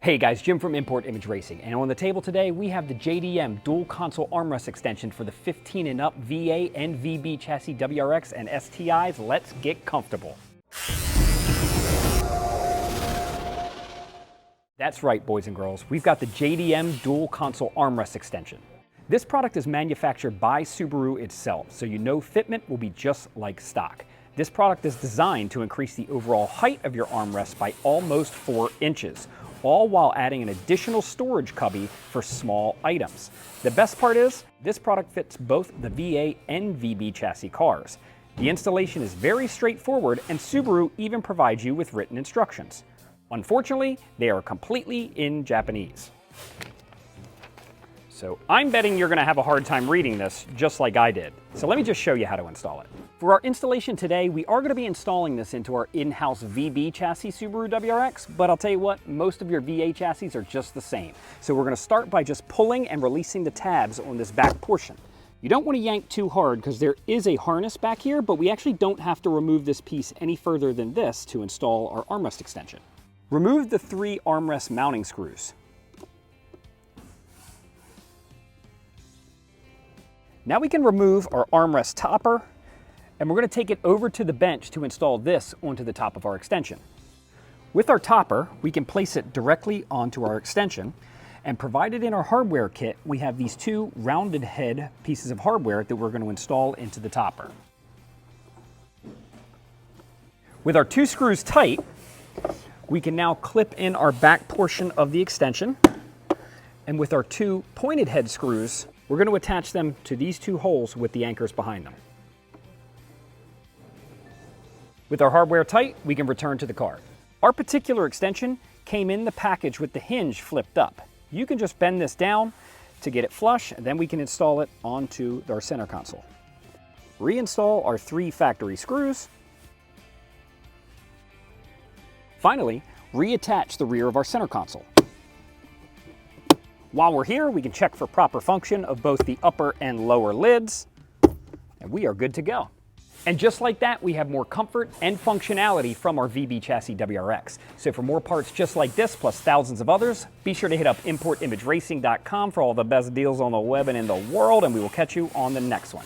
Hey guys, Jim from Import Image Racing, and on the table today we have the JDM dual console armrest extension for the 15 and up VA and VB Chassis WRX and STIs. Let's get comfortable. That's right, boys and girls, we've got the JDM dual console armrest extension. This product is manufactured by Subaru itself, so you know fitment will be just like stock. This product is designed to increase the overall height of your armrest by almost 4 inches, all while adding an additional storage cubby for small items. The best part is, this product fits both the VA and VB chassis cars. The installation is very straightforward, and Subaru even provides you with written instructions. Unfortunately, they are completely in Japanese. So I'm betting you're gonna have a hard time reading this, just like I did. So let me just show you how to install it. For our installation today, we are gonna be installing this into our in-house VB chassis Subaru WRX, but I'll tell you what, most of your VA chassis are just the same. So we're gonna start by just pulling and releasing the tabs on this back portion. You don't wanna yank too hard because there is a harness back here, but we actually don't have to remove this piece any further than this to install our armrest extension. Remove the 3 armrest mounting screws. Now we can remove our armrest topper, and we're going to take it over to the bench to install this onto the top of our extension. With our topper, we can place it directly onto our extension, and provided in our hardware kit, we have these 2 rounded head pieces of hardware that we're going to install into the topper. With our 2 screws tight, we can now clip in our back portion of the extension, and with our 2 pointed head screws, we're going to attach them to these 2 holes with the anchors behind them. With our hardware tight, we can return to the car. Our particular extension came in the package with the hinge flipped up. You can just bend this down to get it flush, and then we can install it onto our center console. Reinstall our 3 factory screws. Finally, reattach the rear of our center console. While we're here, we can check for proper function of both the upper and lower lids, and we are good to go. And just like that, we have more comfort and functionality from our VB Chassis WRX. So for more parts just like this, plus thousands of others, be sure to hit up importimageracing.com for all the best deals on the web and in the world, and we will catch you on the next one.